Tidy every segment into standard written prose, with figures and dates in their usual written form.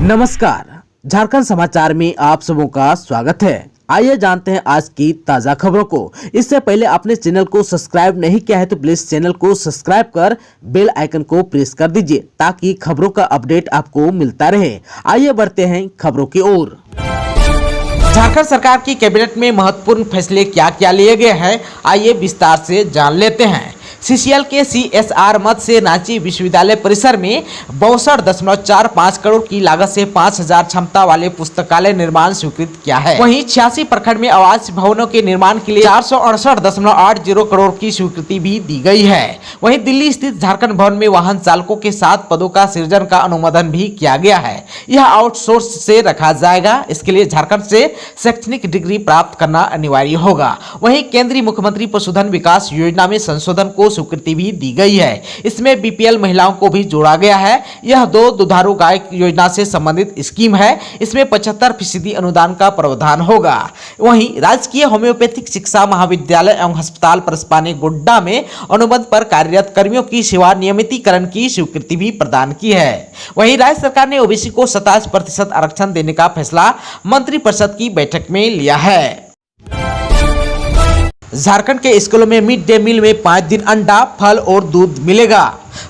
नमस्कार, झारखंड समाचार में आप सबों का स्वागत है। आइए जानते हैं आज की ताजा खबरों को। इससे पहले आपने चैनल को सब्सक्राइब नहीं किया है तो प्लीज चैनल को सब्सक्राइब कर बेल आइकन को प्रेस कर दीजिए ताकि खबरों का अपडेट आपको मिलता रहे। आइए बढ़ते हैं खबरों की ओर। झारखंड सरकार की कैबिनेट में महत्वपूर्ण फैसले क्या क्या लिए गए हैं, आइए विस्तार से जान लेते हैं। सीसीएल के CSR मद से रांची विश्वविद्यालय परिसर में 62.45 करोड़ की लागत से 5000 क्षमता वाले पुस्तकालय निर्माण स्वीकृत किया है। वहीं 86 प्रखंड में आवास भवनों के निर्माण के लिए 468.80 करोड़ की स्वीकृति भी दी गई है। वहीं दिल्ली स्थित झारखंड भवन में वाहन चालकों के 7 पदों का सृजन का अनुमोदन भी किया गया है। यह आउटसोर्स से रखा जाएगा। इसके लिए झारखंड से शैक्षणिक डिग्री प्राप्त करना अनिवार्य होगा। वहीं केंद्रीय मुख्यमंत्री पशुधन विकास योजना में संशोधन को स्वीकृति भी दी गई है। इसमें BPL महिलाओं को भी जोड़ा गया है। यह 2 दुधारू गाय योजना से संबंधित स्कीम है। इसमें 75% अनुदान का प्रावधान होगा। वहीं राजकीय होम्योपैथिक शिक्षा महाविद्यालय एवं अस्पताल परसपानी गोड्डा में अनुबंध पर कार्यरत कर्मियों की सेवा नियमितीकरण की स्वीकृति भी प्रदान की है। वहीं राज्य सरकार ने OBC को 27% आरक्षण देने का फैसला मंत्रिपरिषद की बैठक में लिया है। झारखंड के स्कूलों में मिड डे मील में 5 दिन अंडा, फल और दूध मिलेगा।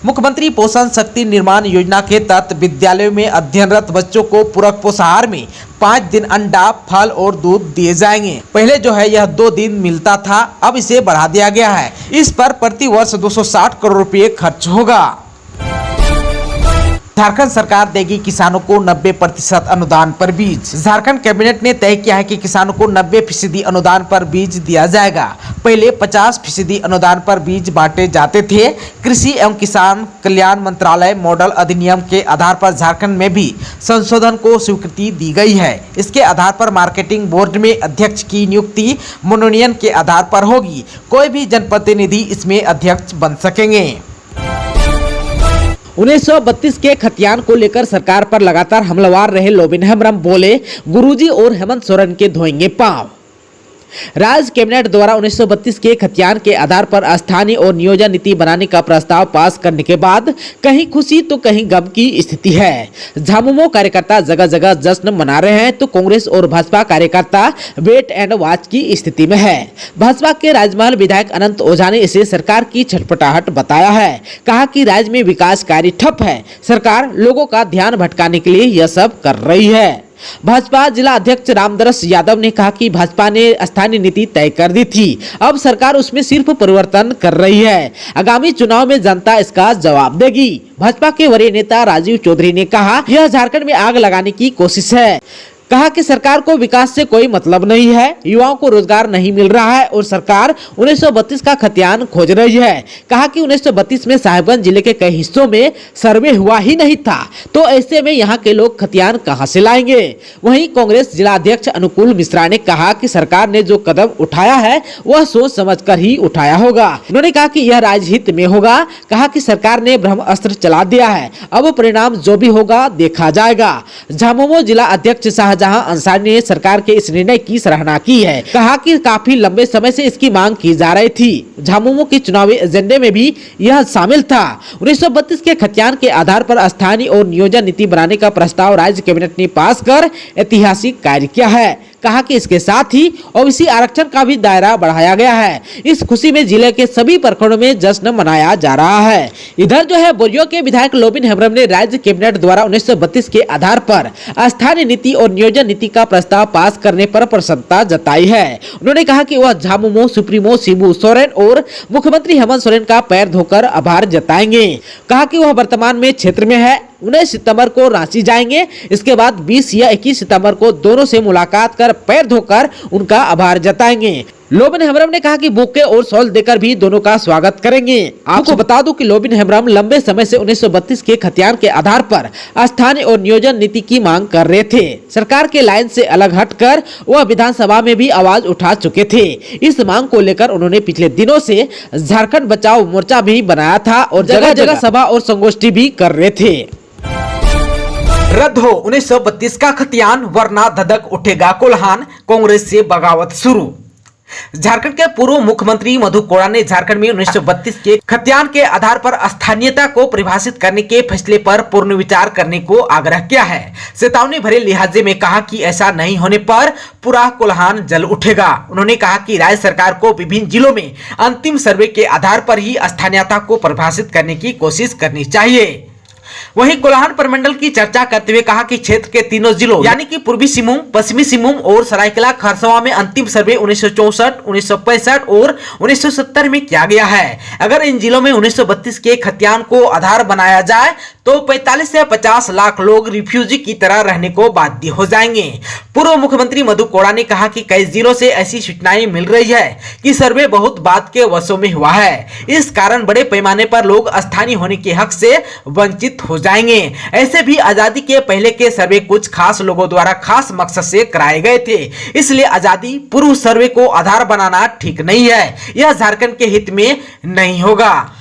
मुख्यमंत्री पोषण शक्ति निर्माण योजना के तहत विद्यालयों में अध्ययनरत बच्चों को पूरक पोषाहार में 5 दिन अंडा, फल और दूध दिए जाएंगे। पहले जो है यह 2 दिन मिलता था, अब इसे बढ़ा दिया गया है। इस पर प्रति वर्ष 260 करोड़ रुपए खर्च होगा। झारखंड सरकार देगी किसानों को 90% अनुदान पर बीज। झारखंड कैबिनेट ने तय किया है कि किसानों को 90% अनुदान पर बीज दिया जाएगा। पहले 50% अनुदान पर बीज बांटे जाते थे। कृषि एवं किसान कल्याण मंत्रालय मॉडल अधिनियम के आधार पर झारखंड में भी संशोधन को स्वीकृति दी गई है। इसके आधार पर मार्केटिंग बोर्ड में अध्यक्ष की नियुक्ति मनोनयन के आधार पर होगी। कोई भी जनप्रतिनिधि इसमें अध्यक्ष बन सकेंगे। 1932 के खतियान को लेकर सरकार पर लगातार हमलावर रहे लोबिन हेम्ब्रम बोले, गुरुजी और हेमंत सोरेन के धोएंगे पांव। राज्य कैबिनेट द्वारा 1932 के खतियान के आधार पर स्थानीय और नियोजन नीति बनाने का प्रस्ताव पास करने के बाद कहीं खुशी तो कहीं गम की स्थिति है। झामुमो कार्यकर्ता जगह जगह जश्न मना रहे हैं तो कांग्रेस और भाजपा कार्यकर्ता वेट एंड वॉच की स्थिति में है। भाजपा के राजमहल विधायक अनंत ओझा ने इसे सरकार की छटपटाहट बताया है। कहा कि राज्य में विकास कार्य ठप है, सरकार लोगों का ध्यान भटकाने के लिए यह सब कर रही है। भाजपा जिला अध्यक्ष रामदरस यादव ने कहा कि भाजपा ने स्थानीय नीति तय कर दी थी, अब सरकार उसमें सिर्फ परिवर्तन कर रही है। आगामी चुनाव में जनता इसका जवाब देगी। भाजपा के वरीय नेता राजीव चौधरी ने कहा, यह झारखंड में आग लगाने की कोशिश है। कहा कि सरकार को विकास से कोई मतलब नहीं है, युवाओं को रोजगार नहीं मिल रहा है और सरकार 1932 का खतियान खोज रही है। कहा कि 1932 में साहिबगंज जिले के कई हिस्सों में सर्वे हुआ ही नहीं था, तो ऐसे में यहाँ के लोग खतियान कहां से लाएंगे। वहीं कांग्रेस जिला अध्यक्ष अनुकूल मिश्रा ने कहा कि सरकार ने जो कदम उठाया है वह सोच समझकर ही उठाया होगा। उन्होंने कहा कि यह राजहित में होगा। कहा कि सरकार ने ब्रह्मास्त्र चला दिया है, अब परिणाम जो भी होगा देखा जाएगा। झामुमो जिला अध्यक्ष जहां अंसारी ने सरकार के इस निर्णय की सराहना की है। कहा कि काफी लंबे समय से इसकी मांग की जा रही थी। झामुमो के चुनावी एजेंडे में भी यह शामिल था। 1932 के खतियान के आधार पर स्थानीय और नियोजन नीति बनाने का प्रस्ताव राज्य कैबिनेट ने पास कर ऐतिहासिक कार्य किया है। कहा कि इसके साथ ही OBC आरक्षण का भी दायरा बढ़ाया गया है। इस खुशी में जिले के सभी प्रखंडों में जश्न मनाया जा रहा है। इधर जो है बोरियो के विधायक लोबिन हेम्ब्रम ने राज्य कैबिनेट द्वारा 1932 के आधार पर स्थानीय नीति और नियोजन नीति का प्रस्ताव पास करने पर प्रसन्नता जताई है। उन्होंने कहा कि वह झामुमो सुप्रीमो शिबू सोरेन और मुख्यमंत्री हेमंत सोरेन का पैर धोकर आभार जताएंगे। कहा कि वह वर्तमान में क्षेत्र में है, 19 सितंबर को रांची जाएंगे। इसके बाद 20 या 21 सितंबर को दोनों से मुलाकात कर पैर धोकर उनका आभार जताएंगे। लोबिन हेम्ब्रम ने कहा कि बुके और शॉल देकर भी दोनों का स्वागत करेंगे। आपको बता दूं कि लोबिन हेम्ब्रम लंबे समय से 1932 के खतियान के आधार पर स्थानीय और नियोजन नीति की मांग कर रहे थे। सरकार के लाइन से अलग हटकर वह विधानसभा में भी आवाज उठा चुके थे। इस मांग को लेकर उन्होंने पिछले दिनों से झारखंड बचाओ मोर्चा भी बनाया था और जगह जगह सभा और संगोष्ठी भी कर रहे थे। रद्द हो 1932 का खतियान, वरना धधक उठेगा कोल्हान, कांग्रेस से बगावत शुरू। झारखंड के पूर्व मुख्यमंत्री मधु कोड़ा ने झारखंड में 1932 के खतियान के आधार पर स्थानीयता को परिभाषित करने के फैसले पर पुनर्विचार करने को आग्रह किया है। चेतावनी भरे लिहाजे में कहा कि ऐसा नहीं होने पर पूरा कोल्हान जल उठेगा। उन्होंने कहा कि राज्य सरकार को विभिन्न जिलों में अंतिम सर्वे के आधार पर ही स्थानीयता को परिभाषित करने की कोशिश करनी चाहिए। वहीं कोल्हान प्रमंडल की चर्चा करते हुए कहा कि क्षेत्र के तीनों जिलों यानी कि पूर्वी सिंहभूम, पश्चिमी सिंहभूम और सरायकेला खरसावां में अंतिम सर्वे 1964, 1965 और 1970 में किया गया है। अगर इन जिलों में 1932 के खतियान को आधार बनाया जाए तो 45 से 50 लाख लोग रिफ्यूजी की तरह रहने को बाध्य हो जाएंगे। पूर्व मुख्यमंत्री मधु कोड़ा ने कहा कि कई जिलों से ऐसी सूचनाएं मिल रही है कि सर्वे बहुत बाद के वर्षों में हुआ है। इस कारण बड़े पैमाने पर लोग स्थानीय होने के हक से वंचित हो जाएंगे। ऐसे भी आजादी के पहले के सर्वे कुछ खास लोगों द्वारा खास मकसद से कराए गए थे, इसलिए आजादी पूर्व सर्वे को आधार बनाना ठीक नहीं है। यह झारखंड के हित में नहीं होगा।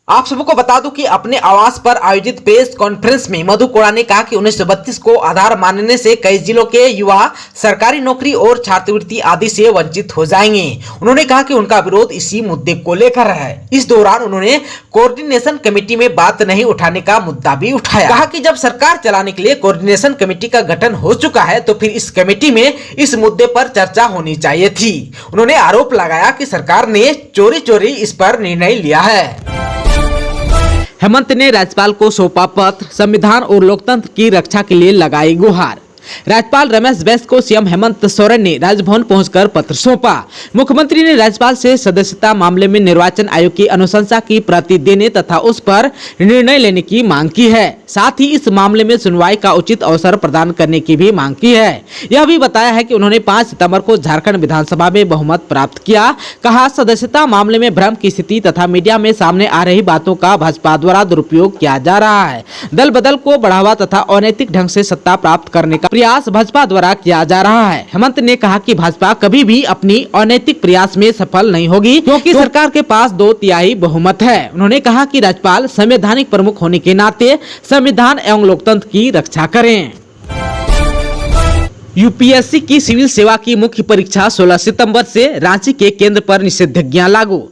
आप सबको बता दूं कि अपने आवास पर आयोजित प्रेस कॉन्फ्रेंस में मधु कोड़ा ने कहा कि 1932 को आधार मानने से कई जिलों के युवा सरकारी नौकरी और छात्रवृत्ति आदि से वंचित हो जाएंगे। उन्होंने कहा कि उनका विरोध इसी मुद्दे को लेकर है। इस दौरान उन्होंने कोऑर्डिनेशन कमेटी में बात नहीं उठाने का मुद्दा भी उठाया। कहा कि जब सरकार चलाने के लिए कोऑर्डिनेशन कमेटी का गठन हो चुका है तो फिर इस कमेटी में इस मुद्दे पर चर्चा होनी चाहिए थी। उन्होंने आरोप लगाया कि सरकार ने चोरी चोरी इस पर निर्णय लिया है। हेमंत ने राज्यपाल को सौंपा पत्र, संविधान और लोकतंत्र की रक्षा के लिए लगाई गुहार। राज्यपाल रमेश बैस को सीएम हेमंत सोरेन ने राजभवन पहुंचकर पत्र सौंपा। मुख्यमंत्री ने राज्यपाल से सदस्यता मामले में निर्वाचन आयोग की अनुशंसा की प्रति देने तथा उस पर निर्णय लेने की मांग की है। साथ ही इस मामले में सुनवाई का उचित अवसर प्रदान करने की भी मांग की है। यह भी बताया है कि उन्होंने 5 सितंबर को झारखंड विधानसभा में बहुमत प्राप्त किया। कहा, सदस्यता मामले में भ्रम की स्थिति तथा मीडिया में सामने आ रही बातों का भाजपा द्वारा दुरुपयोग किया जा रहा है। दल बदल को बढ़ावा तथा अनैतिक ढंग से सत्ता प्राप्त करने का प्रयास भाजपा द्वारा किया जा रहा है। हेमंत ने कहा कि भाजपा कभी भी अपनी अनैतिक प्रयास में सफल नहीं होगी क्योंकि सरकार के पास 2/3 बहुमत है। उन्होंने कहा कि राज्यपाल संवैधानिक प्रमुख होने के नाते संविधान एवं लोकतंत्र की रक्षा करें। यूपीएससी की सिविल सेवा की मुख्य परीक्षा 16 सितंबर से रांची के केंद्र पर निषेधाज्ञा लागू।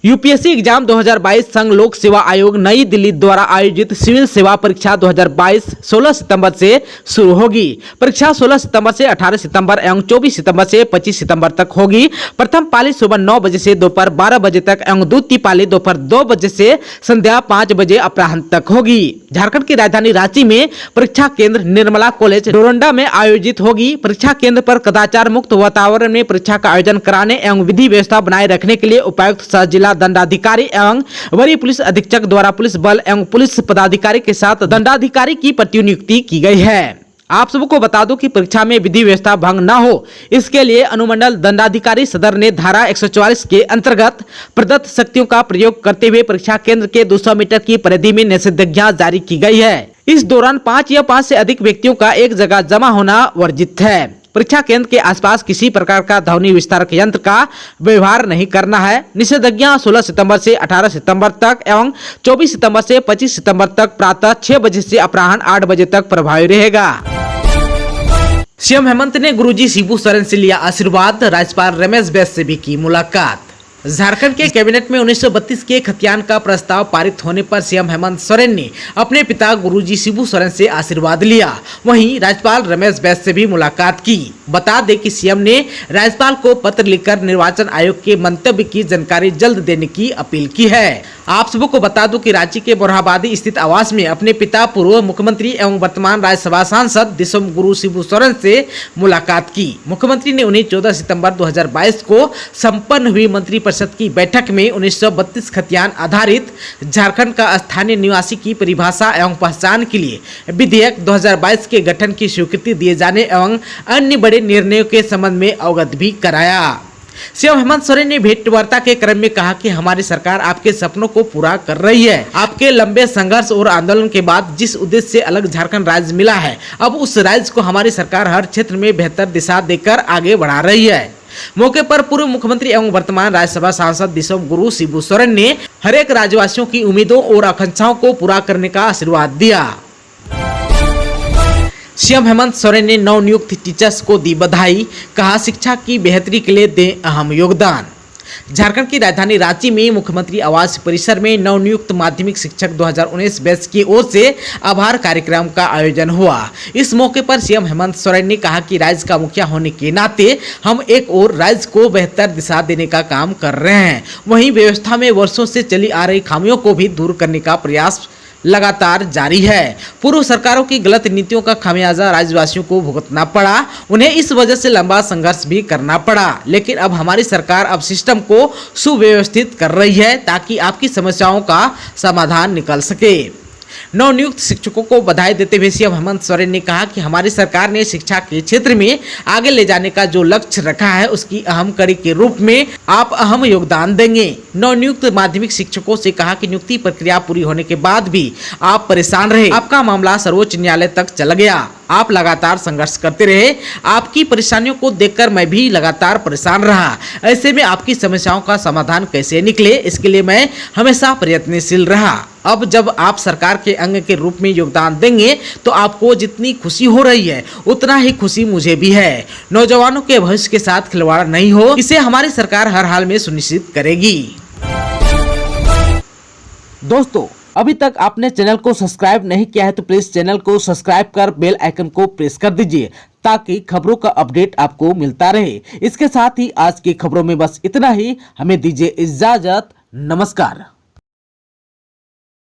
यूपीएससी एग्जाम 2022 संघ लोक सेवा आयोग नई दिल्ली द्वारा आयोजित सिविल सेवा परीक्षा 2022 16 सितंबर से शुरू होगी। परीक्षा 16 सितंबर से 18 सितंबर एवं 24 सितंबर से 25 सितंबर तक होगी। प्रथम पाली सुबह 9 बजे से दोपहर 12 बजे तक एवं द्वितीय पाली दोपहर 2 बजे से संध्या 5 बजे अपराह्न तक होगी। झारखंड की राजधानी रांची में परीक्षा केंद्र निर्मला कॉलेज डोरंडा में आयोजित होगी। परीक्षा केंद्र पर कदाचार मुक्त वातावरण में परीक्षा का आयोजन कराने एवं विधि व्यवस्था बनाए रखने के लिए उपायुक्त सह जिला दंडाधिकारी एवं वरीय पुलिस अधीक्षक द्वारा पुलिस बल एवं पुलिस पदाधिकारी के साथ दंडाधिकारी की प्रतिनियुक्ति की गई है। आप सबको बता दूं कि परीक्षा में विधि व्यवस्था भंग न हो, इसके लिए अनुमंडल दंडाधिकारी सदर ने धारा 144 के अंतर्गत प्रदत्त शक्तियों का प्रयोग करते हुए परीक्षा केंद्र के 200 मीटर की परिधि में निषेधाज्ञा जारी की गई है। इस दौरान 5 या 5 से अधिक व्यक्तियों का एक जगह जमा होना वर्जित है। परीक्षा केंद्र के आसपास किसी प्रकार का ध्वनि विस्तारक यंत्र का व्यवहार नहीं करना है। निषेधाज्ञा 16 सितंबर से 18 सितंबर तक एवं 24 सितंबर से 25 सितंबर तक प्रातः 6 बजे से अपराह्न 8 बजे तक प्रभावी रहेगा। सीएम हेमंत ने गुरुजी शिबू सोरेन से लिया आशीर्वाद। राज्यपाल रमेश बैस से भी की मुलाकात। झारखंड के कैबिनेट में 1932 के खतियान का प्रस्ताव पारित होने पर सीएम हेमंत सोरेन ने अपने पिता गुरुजी शिबू सोरेन से आशीर्वाद लिया। वहीं राज्यपाल रमेश बैस से भी मुलाकात की। बता दें कि सीएम ने राज्यपाल को पत्र लिखकर निर्वाचन आयोग के मंतव्य की जानकारी जल्द देने की अपील की है। आप सबको बता दूं कि रांची के बोरहाबादी स्थित आवास में अपने पिता पूर्व मुख्यमंत्री एवं वर्तमान राज्यसभा सांसद दिसोम गुरु शिबू सोरेन से मुलाकात की। मुख्यमंत्री ने उन्हें 14 सितंबर 2022 को संपन्न हुई मंत्रिपरिषद की बैठक में 1932 खतियान आधारित झारखंड का स्थानीय निवासी की परिभाषा एवं पहचान के लिए विधेयक 2022 के गठन की स्वीकृति दिए जाने एवं अन्य बड़े निर्णयों के संबंध में अवगत भी कराया। सीएम हेमंत सोरेन ने भेंटवार्ता के क्रम में कहा कि हमारी सरकार आपके सपनों को पूरा कर रही है। आपके लंबे संघर्ष और आंदोलन के बाद जिस उद्देश्य से अलग झारखंड राज्य मिला है, अब उस राज्य को हमारी सरकार हर क्षेत्र में बेहतर दिशा देकर आगे बढ़ा रही है। मौके पर पूर्व मुख्यमंत्री एवं वर्तमान राज्यसभा सांसद दिसोम गुरु शिबू सोरेन ने हरेक राज्यवासियों की उम्मीदों और आकांक्षाओं को पूरा करने का आशीर्वाद दिया। सीएम हेमंत सोरेन ने नवनियुक्त टीचर्स को दी बधाई, कहा शिक्षा की बेहतरी के लिए दें अहम योगदान। झारखंड की राजधानी रांची में मुख्यमंत्री आवास परिसर में नवनियुक्त माध्यमिक शिक्षक 2019 बैच की ओर से आभार कार्यक्रम का आयोजन हुआ। इस मौके पर सीएम हेमंत सोरेन ने कहा कि राज्य का मुखिया होने के नाते हम एक और राज्य को बेहतर दिशा देने का काम कर रहे हैं, वहीं व्यवस्था में वर्षों से चली आ रही खामियों को भी दूर करने का प्रयास लगातार जारी है। पूर्व सरकारों की गलत नीतियों का खामियाजा राज्यवासियों को भुगतना पड़ा, उन्हें इस वजह से लंबा संघर्ष भी करना पड़ा, लेकिन अब हमारी सरकार अब सिस्टम को सुव्यवस्थित कर रही है ताकि आपकी समस्याओं का समाधान निकल सके। नवनियुक्त शिक्षकों को बधाई देते हुए सीएम हेमंत सोरेन ने कहा कि हमारी सरकार ने शिक्षा के क्षेत्र में आगे ले जाने का जो लक्ष्य रखा है उसकी अहम कड़ी के रूप में आप अहम योगदान देंगे। नवनियुक्त माध्यमिक शिक्षकों से कहा कि नियुक्ति प्रक्रिया पूरी होने के बाद भी आप परेशान रहे, आपका मामला सर्वोच्च न्यायालय तक चला गया, आप लगातार संघर्ष करते रहे, आपकी परेशानियों को देखकर मैं भी लगातार परेशान रहा। ऐसे में आपकी समस्याओं का समाधान कैसे निकले, इसके लिए मैं हमेशा प्रयत्नशील रहा। अब जब आप सरकार के अंग के रूप में योगदान देंगे तो आपको जितनी खुशी हो रही है उतना ही खुशी मुझे भी है। नौजवानों के भविष्य के साथ खिलवाड़ नहीं हो, इसे हमारी सरकार हर हाल में सुनिश्चित करेगी। दोस्तों, अभी तक आपने चैनल को सब्सक्राइब नहीं किया है तो प्लीज चैनल को सब्सक्राइब कर बेल आइकन को प्रेस कर दीजिए ताकि खबरों का अपडेट आपको मिलता रहे। इसके साथ ही आज की खबरों में बस इतना ही। हमें दीजिए इजाजत। नमस्कार।